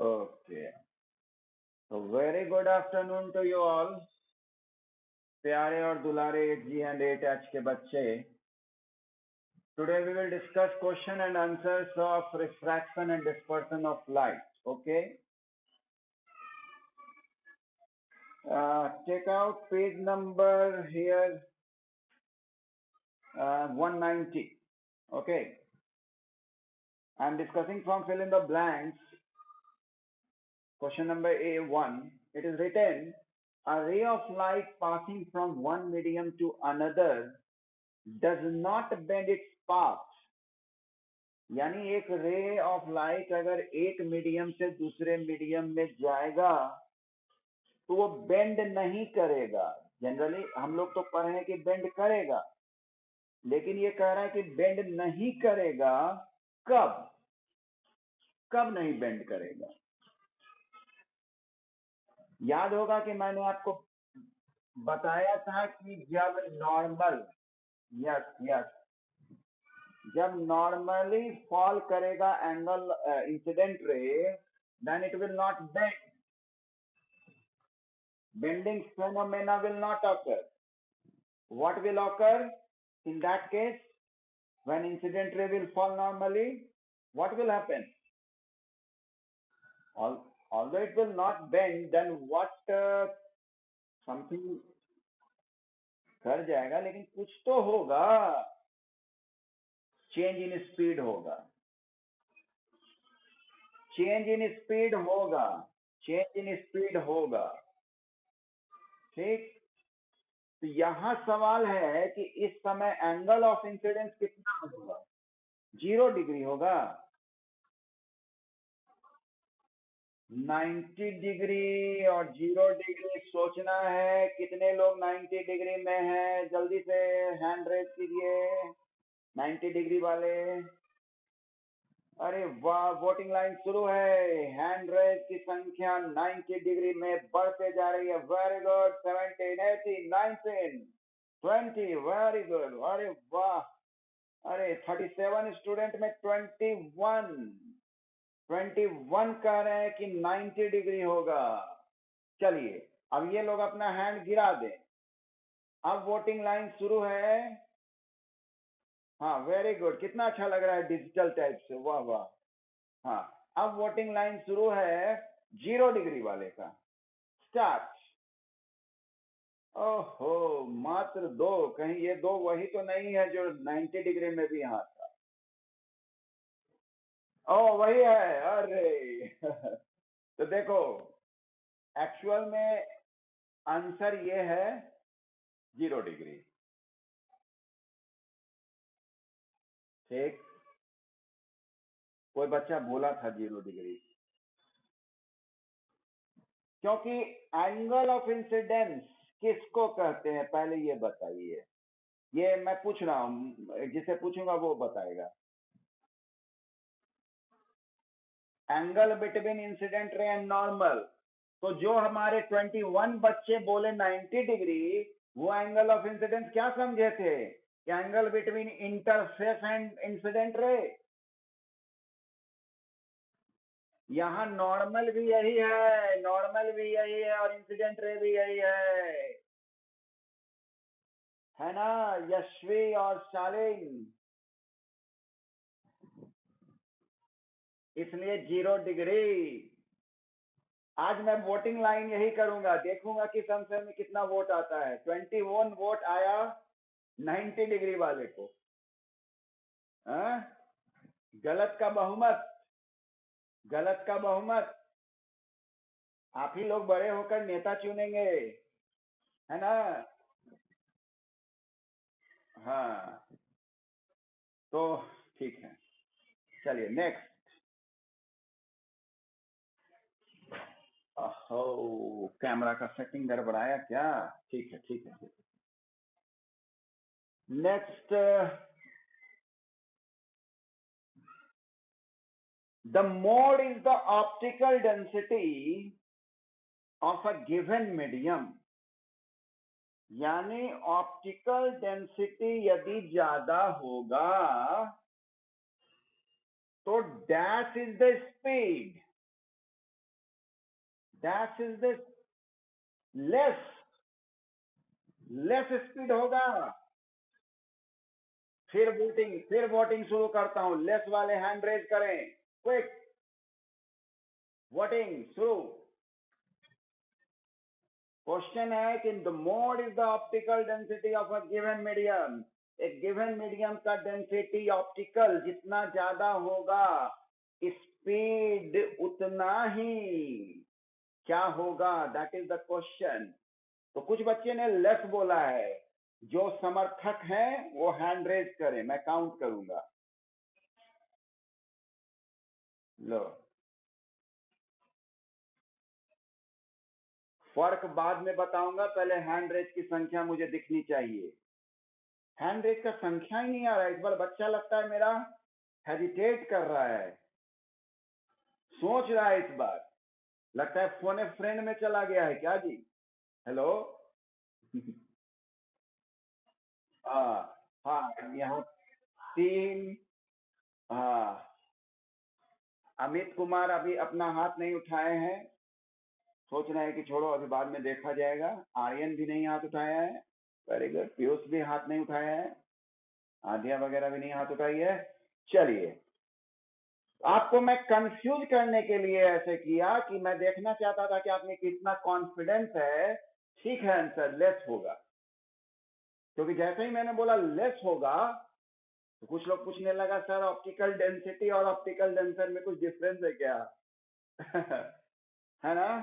Okay, तो very good afternoon to you all, प्यारे और दुलारे 8G and 8H के बच्चे. Today we will discuss question and answers of refraction and dispersion of light. Okay. Take out page number here 190. Okay. I'm discussing from fill in the blanks. Question number A1. It is written, a ray of light passing from one medium to another does not bend its path. यानी एक ray of light अगर एक medium से दूसरे medium में जाएगा तो वो बेंड नहीं करेगा. जनरली हम लोग तो पढ़े हैं कि बेंड करेगा, लेकिन ये कह रहा है कि बेंड नहीं करेगा. कब कब नहीं बेंड करेगा? याद होगा कि मैंने आपको बताया था कि जब नॉर्मल जब नॉर्मली फॉल करेगा angle incident ray, then it will not bend. Bending phenomena will not occur. What will occur in that case? When incident ray will fall normally, what will happen? Although it will not bend, then what something कर जाएगा, लेकिन कुछ तो होगा. Change in speed होगा. ठीक. तो यहाँ सवाल है कि इस समय एंगल ऑफ इंसिडेंस कितना होगा? 0 डिग्री होगा. 90 डिग्री और 0 डिग्री सोचना है. कितने लोग 90 डिग्री में हैं? जल्दी से हैंड रेज कीजिए 90 डिग्री वाले. अरे वाह, वोटिंग लाइन शुरू है. हैंड रेज की संख्या 90 डिग्री में बढ़ते जा रही है. Very good. 17, 18, 19, 20. Very good. अरे वाह. अरे 37 स्टूडेंट में 21 कह रहे हैं कि 90 डिग्री होगा. चलिए, अब ये लोग अपना हैंड गिरा दें. अब वोटिंग लाइन शुरू है. हाँ, वेरी गुड. कितना अच्छा लग रहा है डिजिटल टाइप से. वाह वाह. हाँ, अब वोटिंग लाइन शुरू है 0 डिग्री वाले का. स्टार्ट. ओहो, मात्र 2. कहीं ये 2 वही तो नहीं है जो 90 डिग्री में भी यहाँ था? ओ, वही है. अरे तो देखो, एक्चुअल में आंसर ये है 0 डिग्री. ठीक. कोई बच्चा बोला था 0 डिग्री, क्योंकि एंगल ऑफ इंसिडेंस किसको कहते हैं पहले ये बताइए. ये मैं पूछ रहा हूं, जिसे पूछूंगा वो बताएगा. Angle between incident ray and normal. तो जो हमारे 21 बच्चे बोले 90 डिग्री, वो एंगल ऑफ इंसिडेंस क्या समझे थे? Angle between interface and incident ray. यहाँ नॉर्मल भी यही है और इंसिडेंट रे भी यही है ना यशवी और शालिन? इसलिए 0 डिग्री. आज मैं वोटिंग लाइन यही करूंगा. देखूंगा कि संसद में कितना वोट आता है. 21 वोट आया 90 डिग्री वाले को. गलत का बहुमत. आप ही लोग बड़े होकर नेता चुनेंगे, है ना? हाँ, तो ठीक है. चलिए नेक्स्ट. ओहो, कैमरा का सेटिंग गड़बड़ाया क्या? ठीक है. Next. The mode is the optical density of a given medium. यानी ऑप्टिकल डेंसिटी यदि ज्यादा होगा तो dash is the speed. Dash is this less, less speed होगा। फिर वोटिंग शुरू करता हूं, लेस वाले हैंड रेज करें, क्विक वोटिंग शुरू। क्वेश्चन है कि the mode is the optical density of a given medium. एक गिवन मीडियम का डेंसिटी ऑप्टिकल जितना ज्यादा होगा, स्पीड उतना ही क्या होगा, दैट इज द क्वेश्चन। तो कुछ बच्चे ने लेस बोला है, जो समर्थक हैं वो हैंड रेज करें, मैं काउंट करूंगा। लो, फर्क बाद में बताऊंगा, पहले हैंड रेज की संख्या मुझे दिखनी चाहिए। हैंड रेज का संख्या ही नहीं आ रहा है इस बार। बच्चा लगता है मेरा हेजिटेट कर रहा है, सोच रहा है इस बार, लगता है फोन ए फ्रेंड में चला गया है क्या जी। हेलो। हाँ हाँ, यहाँ 3। हाँ, अमित कुमार अभी अपना हाथ नहीं उठाए हैं, सोच रहे हैं कि छोड़ो अभी बाद में देखा जाएगा। आर्यन भी नहीं हाथ उठाया है, वेरी गुड। पीयूष भी हाथ नहीं उठाया है, आध्या वगैरह भी नहीं हाथ उठाई है। चलिए, आपको मैं कंफ्यूज करने के लिए ऐसे किया कि मैं देखना चाहता था कि आप में कितना कॉन्फिडेंस है। ठीक है, आंसर लेस होगा, क्योंकि जैसे ही मैंने बोला लेस होगा तो कुछ लोग पूछने लगा सर ऑप्टिकल डेंसिटी और ऑप्टिकल डेंसर में कुछ डिफरेंस है क्या? है ना?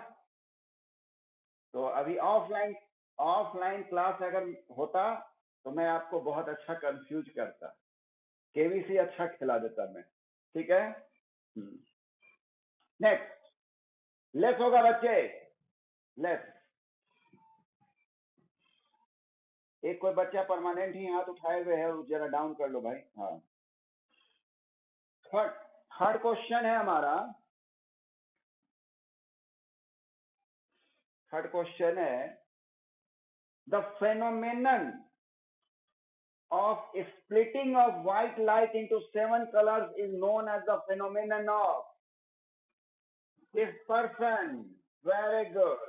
तो अभी ऑफलाइन ऑफलाइन क्लास अगर होता तो मैं आपको बहुत अच्छा कंफ्यूज करता, केवीसी अच्छा खिला देता मैं। ठीक है, नेक्स्ट। लेस होगा बच्चे, लेस। एक कोई बच्चा परमानेंट ही हाथ उठाए हुए है, जरा डाउन कर लो भाई। हाँ, थर्ड थर्ड क्वेश्चन है हमारा। थर्ड क्वेश्चन है, the phenomenon of splitting of white light into 7 colors is known as the phenomenon of dispersion. Very good,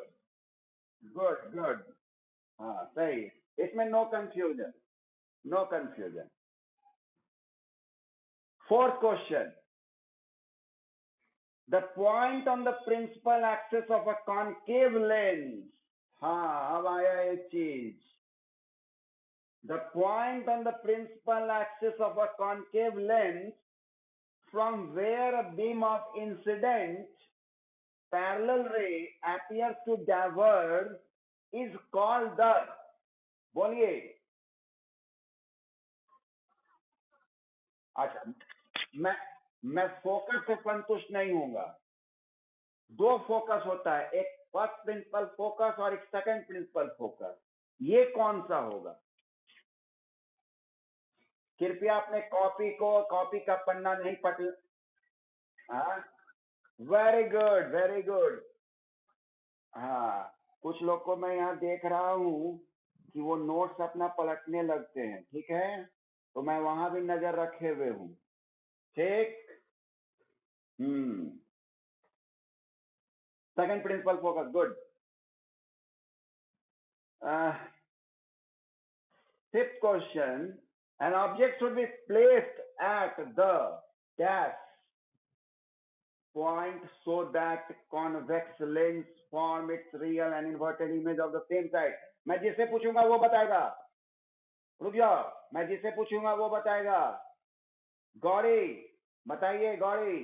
good. हाँ सही, इसमें no confusion, no confusion. Fourth question, the point on the principal axis of a concave lens। हाँ, अब आया एक चीज, the point on the principal axis of a concave lens from where a beam of incident parallel ray appears to diverge is called the, बोलिए। अच्छा, मैं focus से संतुष्ट नहीं हूंगा। दो फोकस होता है, एक फर्स्ट प्रिंसिपल फोकस और एक सेकंड प्रिंसिपल फोकस। ये कौन सा होगा? कृपया अपने कॉपी का पन्ना नहीं पकड़। हाँ, वेरी गुड, वेरी गुड। हाँ, कुछ लोग को मैं यहाँ देख रहा हूँ कि वो नोट्स अपना पलटने लगते हैं, ठीक है, तो मैं वहां भी नजर रखे हुए हूँ। ठीक, second principle focus, good. Fifth question, an object should be placed at the dash point so that convex lens form its real and inverted image of the same side। मैं जिससे पूछूंगा वो बताएगा, रुक जाओ, मैं जिससे पूछूंगा वो बताएगा। गौरी बताइए, गौरी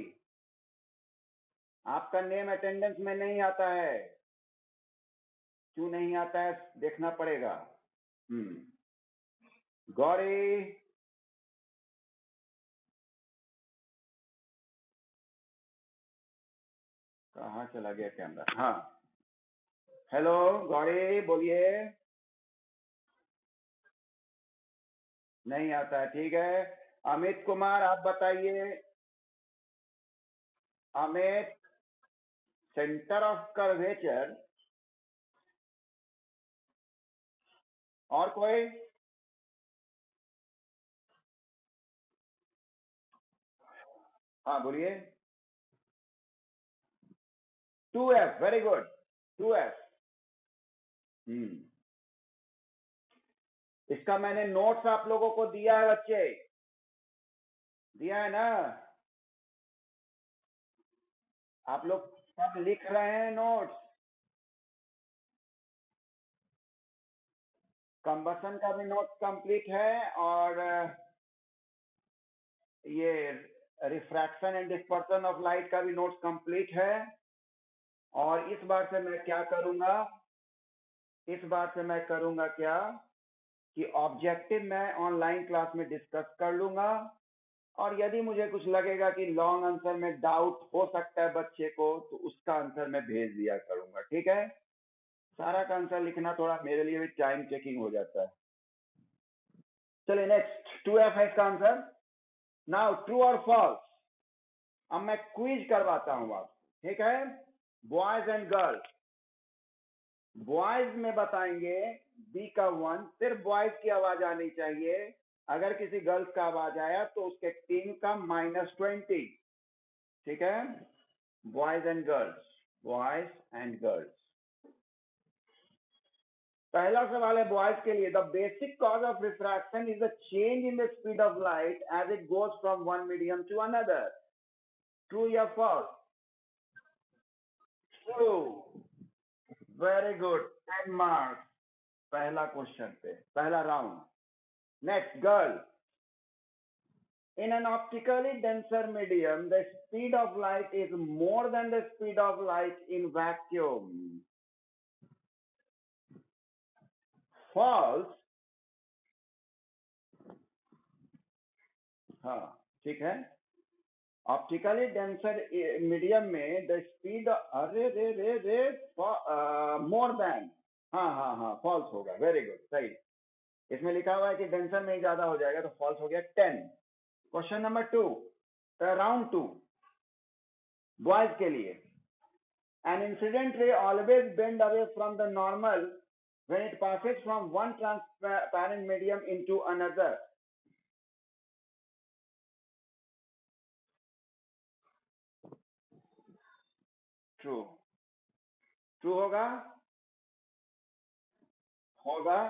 आपका नेम अटेंडेंस में नहीं आता है, क्यों नहीं आता है देखना पड़ेगा। गौरी, कहाँ चला गया कैमरा? हाँ, हेलो गौरी, बोलिए। नहीं आता है, ठीक है। अमित कुमार आप बताइए। Amit, centre of curvature. और कोई? हाँ बोलिए। 2F, very good. 2f। इसका मैंने नोट्स आप लोगों को दिया है बच्चे, दिया है ना? आप लोग सब लिख रहे हैं नोट्स? कंबसन का भी नोट्स कंप्लीट है, और ये refraction and dispersion of light का भी नोट्स कंप्लीट है। और इस बार से मैं क्या करूंगा, इस बार से मैं करूंगा क्या कि ऑब्जेक्टिव मैं ऑनलाइन क्लास में डिस्कस कर लूंगा, और यदि मुझे कुछ लगेगा कि लॉन्ग आंसर में डाउट हो सकता है बच्चे को, तो उसका आंसर मैं भेज दिया करूंगा, ठीक है? सारा का आंसर लिखना थोड़ा मेरे लिए भी टाइम टेकिंग हो जाता है। चलिए नेक्स्ट, 2f है इसका आंसर। नाउ ट्रू और फॉल्स। अब मैं क्विज करवाता हूं आपको, ठीक है? Boys and girls. बॉयज में बताएंगे बी का 1, सिर्फ बॉयज की आवाज आनी चाहिए। अगर किसी गर्ल्स का आवाज आया तो उसके टीम का -20, ठीक है? Boys and girls, boys and girls. पहला सवाल है बॉयज के लिए। The basic cause of refraction is the change in the speed of light as it goes from one medium to another. True या false? True. Very good, 10 marks पहला question पे, पहला round. Next, girl. In an optically denser medium, the speed of light is more than the speed of light in vacuum. False? हाँ, ठीक है। Optically denser medium में the speed, अरे रे रे रे, मोर देन, हाँ हाँ हाँ, फॉल्स होगा। वेरी गुड, सही। इसमें लिखा हुआ है कि डेंसर में ही ज्यादा हो जाएगा, तो फॉल्स हो गया 10। क्वेश्चन नंबर 2, राउंड 2, बॉयज के लिए। An incident ray always bend away from the normal when it passes from one transparent medium into another. True. True होगा? होगा,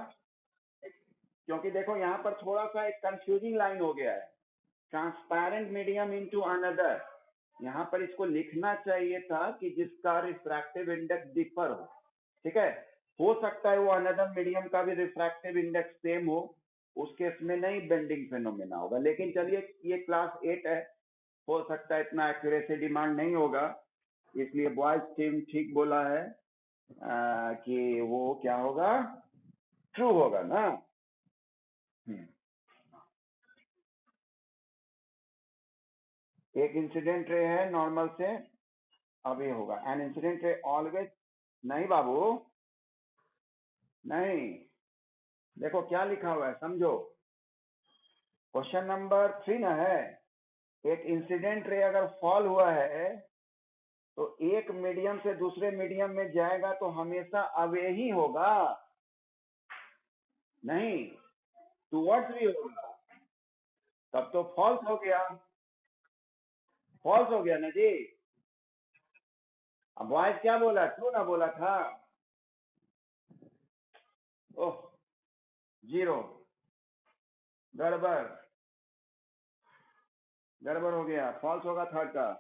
क्योंकि देखो यहाँ पर थोड़ा सा एक कंफ्यूजिंग लाइन हो गया है। ट्रांसपेरेंट मीडियम इनटू अनदर, यहाँ पर इसको लिखना चाहिए था कि जिसका रिफ्रैक्टिव इंडेक्स डिफर हो, ठीक है? हो सकता है वो अनदर मीडियम का भी रिफ्रैक्टिव इंडेक्स सेम हो, उस केस में नहीं बेंडिंग फेनोमेना होगा। लेकिन चलिए, ये क्लास 8 है, हो सकता है इतना एक्यूरेसी डिमांड नहीं होगा, इसलिए बॉयज टीम ठीक बोला है कि वो क्या होगा, ट्रू होगा ना। एक इंसिडेंट रे है नॉर्मल से, अब ये होगा एन इंसिडेंट रे ऑलवेज, नहीं बाबू, नहीं। देखो क्या लिखा हुआ है, समझो। क्वेश्चन नंबर 3 ना है, एक इंसिडेंट रे अगर फॉल हुआ है तो एक मीडियम से दूसरे मीडियम में जाएगा तो हमेशा अवे ही होगा, नहीं टूवर्ड्स भी होगा। तब तो फॉल्स हो गया, फॉल्स हो गया ना जी। अब बॉयज क्या बोला, ट्रू ना बोला था? ओह, 0, गड़बड़, गड़बड़ हो गया, फॉल्स होगा थर्ड का।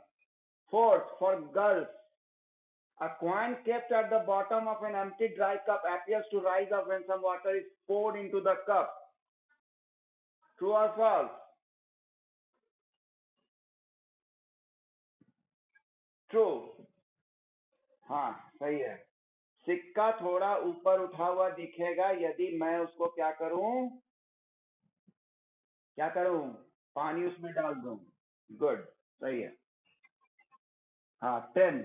Fourth, for girls, a coin kept at the bottom of an empty dry cup appears to rise up when some water is poured into the cup. True or false? True. हाँ, सही है। सिक्का थोड़ा ऊपर उठा हुआ दिखेगा यदि मैं उसको क्या करूं, क्या करूं, पानी उसमें डाल दूं। गुड, सही है। हाँ, 10।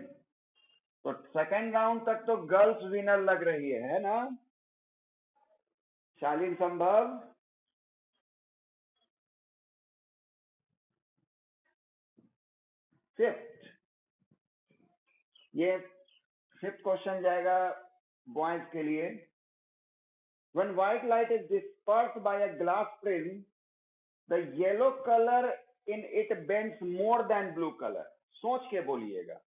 तो सेकंड राउंड तक तो गर्ल्स विनर लग रही है ना? शालीन संभव। फिफ्थ, ये फिफ्थ क्वेश्चन जाएगा बॉयज के लिए। When white light is dispersed by a glass prism, the yellow color in it bends more than blue color. सोच के बोलिएगा।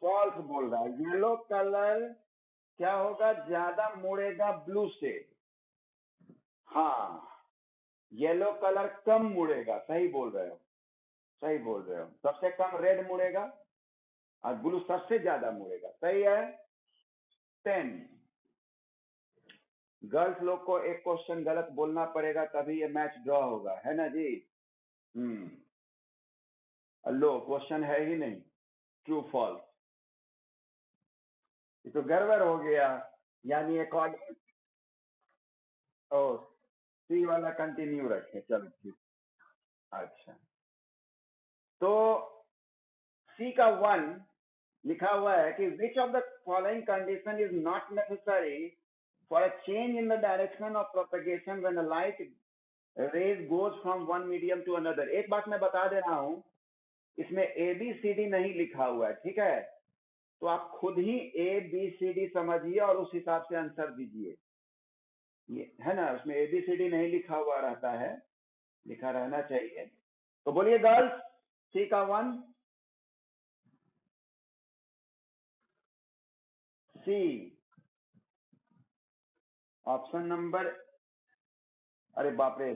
फॉल्स बोल रहा है। येलो कलर क्या होगा, ज्यादा मुड़ेगा ब्लू से। हाँ, येलो कलर कम मुड़ेगा, सही बोल रहे हो, सही बोल रहे हो। सबसे कम रेड मुड़ेगा और ब्लू सबसे ज्यादा मुड़ेगा, सही है। 10। गर्ल्स लोग को एक क्वेश्चन गलत बोलना पड़ेगा तभी ये मैच ड्रॉ होगा, है ना जी। लो, क्वेश्चन है ही नहीं, ट्रू फॉल्स। ये तो गड़बड़ हो गया, यानी अकॉर्डिंग। ओ, सी वाला कंटिन्यू रखें, चलो ठीक। अच्छा, तो सी का 1 लिखा हुआ है कि which of the following condition is not necessary for a change in the direction of propagation when a light rays goes from one medium to another. एक बात मैं बता दे रहा हूं, इसमें ए बी सी डी नहीं लिखा हुआ है, ठीक है। तो आप खुद ही ए बी सी डी समझिए और उस हिसाब से आंसर दीजिए, ये है ना। उसमें ए बी सी डी नहीं लिखा हुआ रहता है, लिखा रहना चाहिए। तो बोलिए गर्ल्स, सी का 1। सी ऑप्शन नंबर, अरे बाप रे,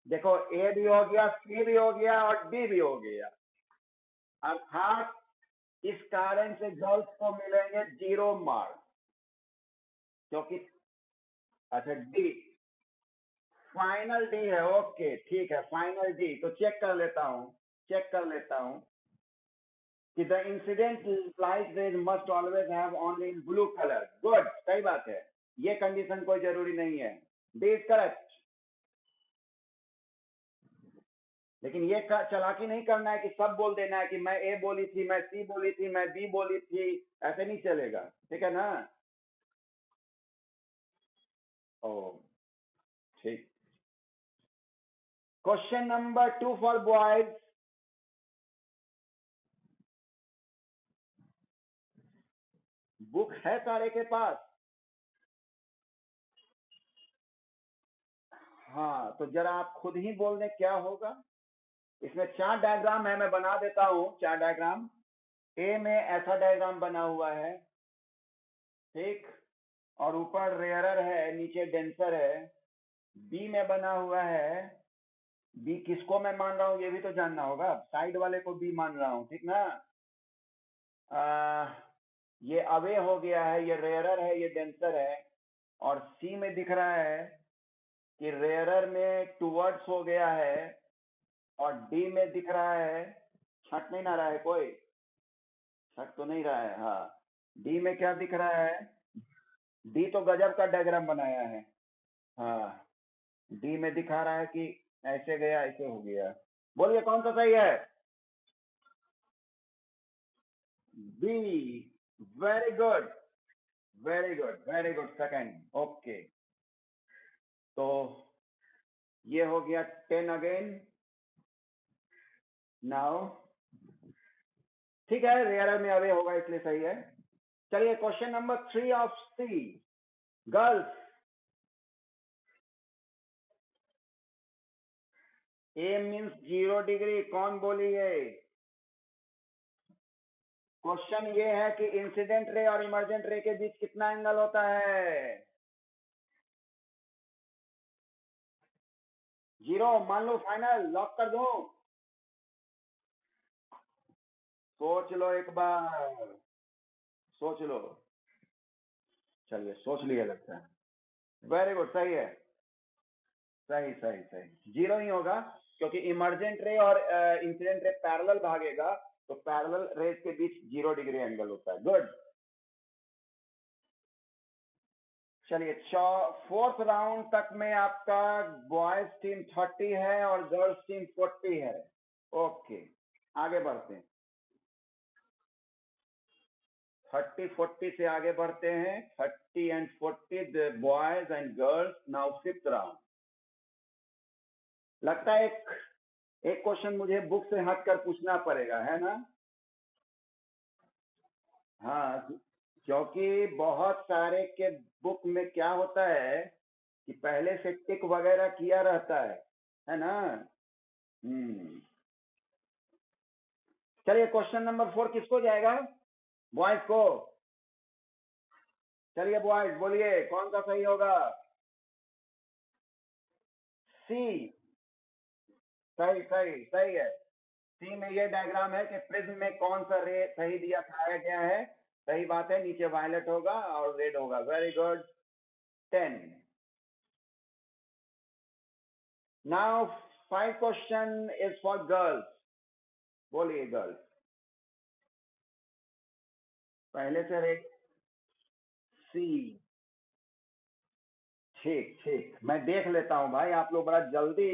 देखो ए भी हो गया, सी भी हो गया और डी भी हो गया। अर्थात इस कारण से गर्ल्स को मिलेंगे 0 मार्क्स, क्योंकि अच्छा डी, फाइनल डी है। ओके ठीक है, फाइनल डी। तो चेक कर लेता हूं, चेक कर लेता हूं कि the incident light rays must always have only in blue colour. Good, सही बात है, ये कंडीशन कोई जरूरी नहीं है, डी इज करेक्ट। लेकिन ये चालाकी नहीं करना है कि सब बोल देना है कि मैं ए बोली थी, मैं सी बोली थी, मैं बी बोली थी, ऐसे नहीं चलेगा, ठीक है ना। ओ ठीक। Question number 2 for boys. Book है सारे के पास? हाँ, तो जरा आप खुद ही बोल दें क्या होगा। इसमें 4 डायग्राम है, मैं बना देता हूं 4 डायग्राम। ए में ऐसा डायग्राम बना हुआ है, ठीक, और ऊपर रेयरर है, नीचे डेंसर है। बी में बना हुआ है, बी किसको मैं मान रहा हूँ ये भी तो जानना होगा, साइड वाले को बी मान रहा हूँ, ठीक ना। ये अवे हो गया है, ये रेयरर है, ये डेंसर है। और सी में दिख रहा है कि रेयरर में टूवर्ड्स हो गया है, और डी में दिख रहा है, छट नहीं ना रहा है कोई, छट तो नहीं रहा है। हाँ, डी में क्या दिख रहा है, डी तो गजब का डायग्राम बनाया है। हाँ, डी में दिखा रहा है कि ऐसे गया ऐसे हो गया। बोलिए कौन सा सही है। B, very good, very good, very good, second. Okay, तो ये हो गया 10 अगेन नाउ, ठीक है, रेयर में अवे होगा इसलिए सही है। चलिए question number 3 of C. Girls, A means 0 degree, कौन बोली है। क्वेश्चन ये है कि इंसिडेंट रे और इमर्जेंट रे के बीच कितना एंगल होता है। 0 मान लो, फाइनल लॉक कर दूं। सोच लो एक बार, सोच लो। चलिए सोच लिया लगता है, वेरी गुड, सही है, सही सही सही, 0 ही होगा, क्योंकि इमर्जेंट रे और इंसिडेंट रे पैरेलल भागेगा, तो पैरेलल रेज के बीच 0 डिग्री एंगल होता है। गुड। चलिए 4th राउंड तक में आपका बॉयज टीम 30 है और गर्ल्स टीम 40 है। ओके, आगे बढ़ते हैं, 30-40 से आगे बढ़ते हैं। 30 and 40 the boys and girls. Now 5th round. लगता है एक क्वेश्चन मुझे बुक से हटकर पूछना पड़ेगा, है ना। हाँ, क्योंकि बहुत सारे के बुक में क्या होता है कि पहले से टिक वगैरह किया रहता है ना। हम्म, चलिए क्वेश्चन नंबर 4 किसको जाएगा? बॉयज को। चलिए बॉयज बोलिए कौन सा सही होगा? सी। सही सही सही है। सी में ये डायग्राम है कि प्रिज्म में कौन सा रे सही दिखाया गया है। सही बात है, नीचे वायलेट होगा और रेड होगा। Very good. 10। Now 5 question is for girls. बोलिए गर्ल्स। पहले से रेड। सी। ठीक ठीक, मैं देख लेता हूं भाई, आप लोग बड़ा जल्दी।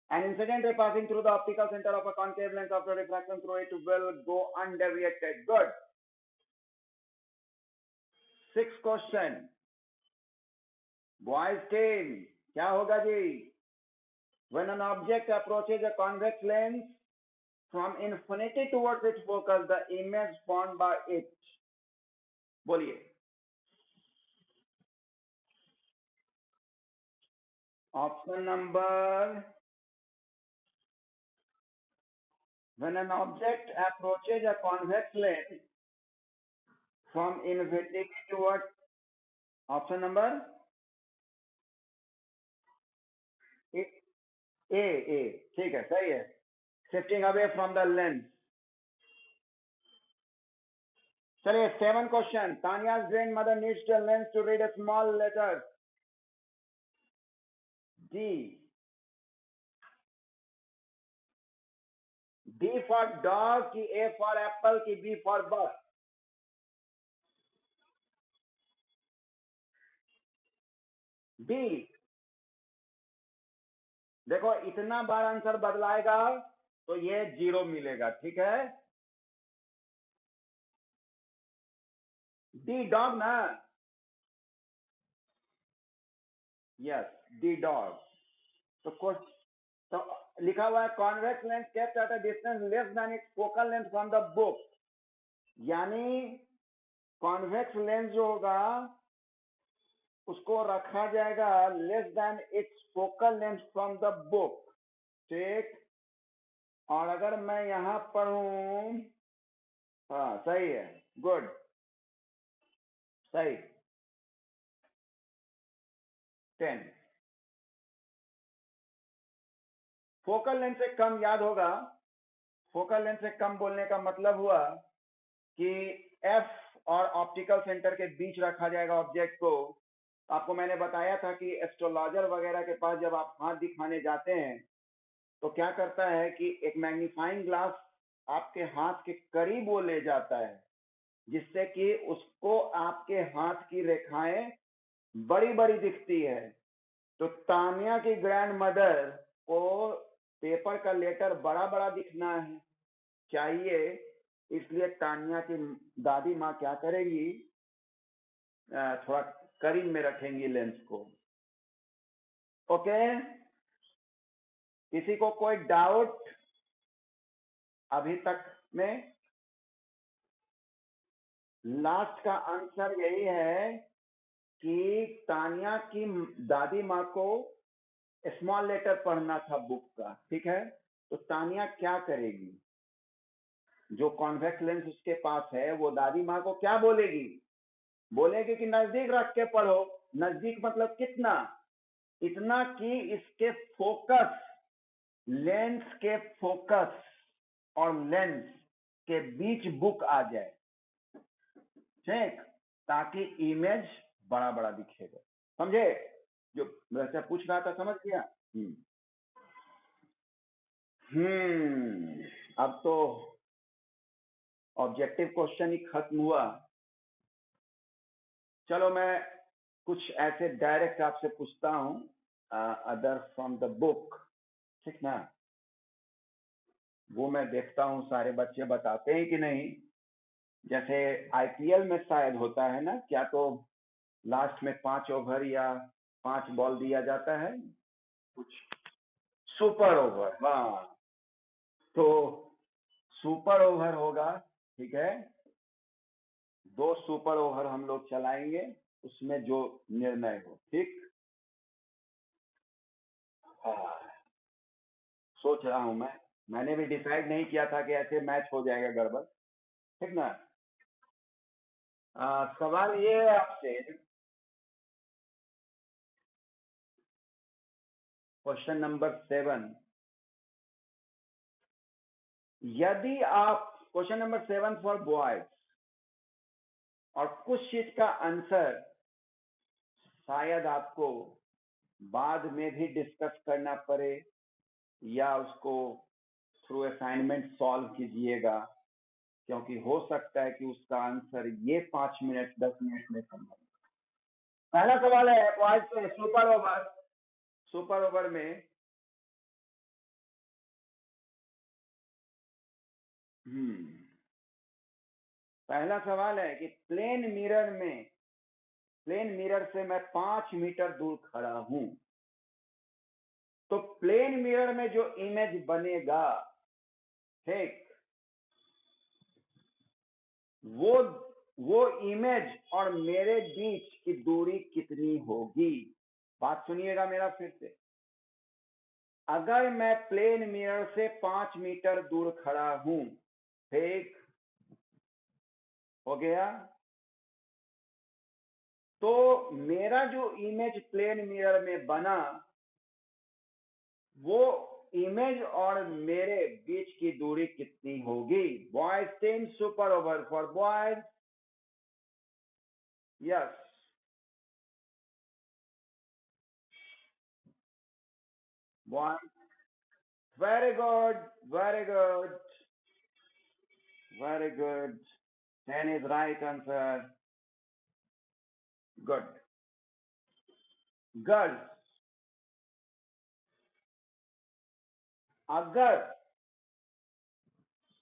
An incident ray passing through the optical center of a concave lens after refraction through it will go undeviated. Good. 6 question. Boys team, क्या होगा जी? When an object approaches a convex lens from infinity towards its focus, the image formed by it. बोलिए। Option number. When an object approaches a convex lens from infinity towards. Option number. A ठीक है, सही है। Shifting away from the lens. चलिए 7 question. Tanya's grandmother needs a lens to read a small letter. D. D for dog की, A for apple की, B for bus. D. देखो इतना बार answer बदलाएगा तो ये 0 मिलेगा, ठीक है? डी डॉग ना? Yes, D dog. तो लिखा हुआ है convex lens kept at a distance less than it's focal length from the book. यानी कॉन्वेक्स लेंस जो होगा उसको रखा जाएगा less than it's focal length from the book, ठीक? और अगर मैं यहां पढ़ूं, हाँ सही है, गुड, सही। 10। फोकल लेंथ से कम याद होगा। फोकल लेंथ से कम बोलने का मतलब हुआ कि एफ और ऑप्टिकल सेंटर के बीच रखा जाएगा ऑब्जेक्ट को। आपको मैंने बताया था कि एस्ट्रोलॉजर वगैरह के पास जब आप हाथ दिखाने जाते हैं तो क्या करता है कि एक मैग्नीफाइंग ग्लास आपके हाथ के करीब वो ले जाता है, जिससे कि उसको आपके हाथ की रेखाएं बड़ी बड़ी दिखती है। तो तानिया की ग्रैंड मदर को पेपर का लेटर बड़ा बड़ा दिखना है चाहिए, इसलिए तानिया की दादी माँ क्या करेगी, थोड़ा करीब में रखेंगी लेंस को। ओके, किसी को कोई डाउट अभी तक में? लास्ट का आंसर यही है कि तानिया की दादी माँ को स्मॉल लेटर पढ़ना था बुक का, ठीक है? तो तानिया क्या करेगी? जो कॉन्वेक्स लेंस उसके पास है वो दादी माँ को क्या बोलेगी? बोलेगी कि नजदीक रख के पढ़ो। नजदीक मतलब कितना? इतना कि इसके फोकस, लेंस के फोकस और लेंस के बीच बुक आ जाए, ठीक? ताकि इमेज बड़ा बड़ा दिखेगा। समझे? जो वैसे पूछ रहा था, समझ गया? अब तो ऑब्जेक्टिव क्वेश्चन ही खत्म हुआ। चलो मैं कुछ ऐसे डायरेक्ट आपसे पूछता हूं, अदर फ्रॉम द बुक, ठीक ना? वो मैं देखता हूं सारे बच्चे बताते हैं कि नहीं। जैसे आईपीएल में शायद होता है ना, क्या तो लास्ट में 5 ओवर या 5 बॉल दिया जाता है, कुछ सुपर ओवर। हाँ, तो सुपर ओवर होगा, ठीक है? 2 सुपर ओवर हम लोग चलाएंगे, उसमें जो निर्णय हो, ठीक? हाँ, सोच रहा हूं मैं। मैंने भी डिसाइड नहीं किया था कि ऐसे मैच हो जाएगा गड़बड़, ठीक ना। सवाल ये है आपसे, क्वेश्चन नंबर 7, यदि आप, क्वेश्चन नंबर 7 फॉर बॉयज, और कुछ चीज का आंसर शायद आपको बाद में भी डिस्कस करना पड़े या उसको थ्रू असाइनमेंट सॉल्व कीजिएगा, क्योंकि हो सकता है कि उसका आंसर ये 5 मिनट 10 मिनट में संभव। पहला सवाल है बॉयज पे, सुपर ओवर, सुपर ओवर में पहला सवाल है कि प्लेन मिरर में, प्लेन मिरर से मैं 5 मीटर दूर खड़ा हूं, तो प्लेन मिरर में जो इमेज बनेगा, ठीक, वो इमेज और मेरे बीच की दूरी कितनी होगी। बात सुनिएगा मेरा फिर से, अगर मैं प्लेन मिरर से 5 मीटर दूर खड़ा हूं, ठीक हो गया, तो मेरा जो इमेज प्लेन मिरर में बना, वो इमेज और मेरे बीच की दूरी कितनी होगी। Boys 10 super over for boys, yes, boys, very good, very good, very good, 10 is right answer, good. Girls, अगर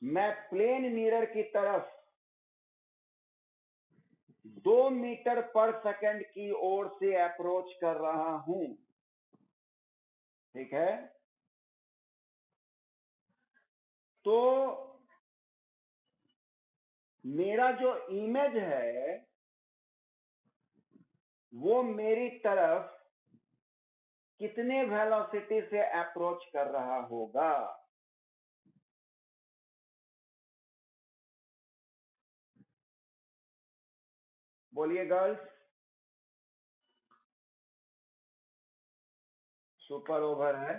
मैं प्लेन मिरर की तरफ 2 मीटर पर सेकंड की ओर से अप्रोच कर रहा हूं, ठीक है, तो मेरा जो इमेज है वो मेरी तरफ कितने वेलोसिटी से अप्रोच कर रहा होगा। बोलिए गर्ल्स, सुपर ओवर है।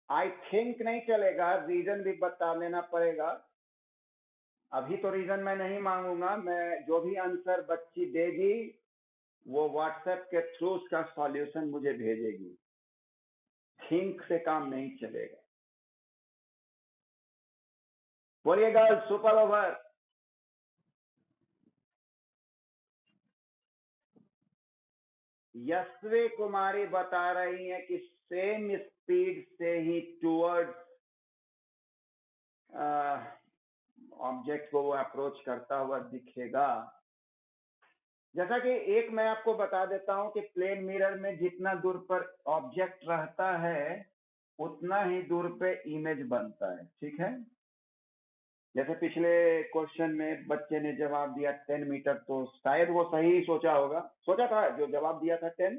आई थिंक नहीं चलेगा, रीजन भी बता देना पड़ेगा। अभी तो रीजन मैं नहीं मांगूंगा, मैं जो भी आंसर बच्ची देगी वो व्हाट्सएप के थ्रू उसका सॉल्यूशन मुझे भेजेगी। थिंक से काम नहीं चलेगा। बोलिए गर्ल्स, सुपर ओवर। यशवी कुमारी बता रही है कि सेम स्पीड से ही टूवर्ड्स ऑब्जेक्ट को वो अप्रोच करता हुआ दिखेगा। जैसा कि एक मैं आपको बता देता हूं कि प्लेन मिरर में जितना दूर पर ऑब्जेक्ट रहता है उतना ही दूर पे इमेज बनता है, ठीक है। जैसे पिछले क्वेश्चन में बच्चे ने जवाब दिया 10 मीटर, तो शायद वो सही सोचा होगा, सोचा था जो जवाब दिया था 10,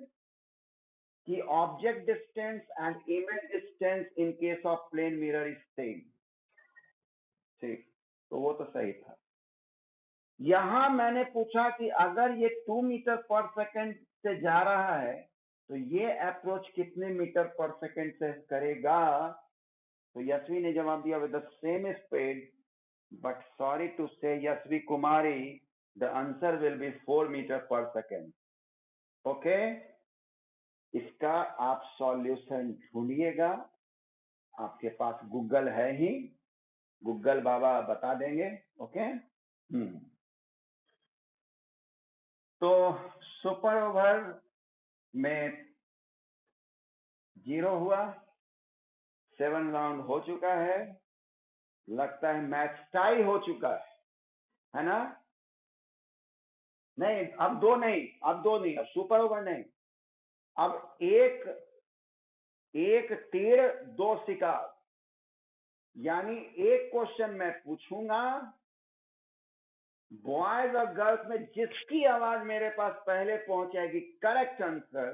कि object distance and image distance in case of plane mirror is same, ठीक, तो वो तो सही था। यहां मैंने पूछा कि अगर ये 2 मीटर पर सेकंड से जा रहा है तो ये अप्रोच कितने मीटर पर सेकंड से करेगा। तो यशवी ने जवाब दिया with the same speed, but sorry to say Yashvi Kumari, the answer will be 4 metre per second. Okay, इसका आप सॉल्यूशन ढूंढिएगा, आपके पास गूगल है ही, गूगल बाबा बता देंगे। ओके, तो सुपर ओवर में 0 हुआ, 7 राउंड हो चुका है, लगता है मैच टाई हो चुका है ना। नहीं, अब 2 नहीं, अब 2 नहीं, अब सुपर ओवर नहीं, अब एक तीर 2 शिकार, यानी एक क्वेश्चन मैं पूछूंगा, बॉयज और गर्ल्स में जिसकी आवाज मेरे पास पहले पहुंच जाएगी करेक्ट आंसर,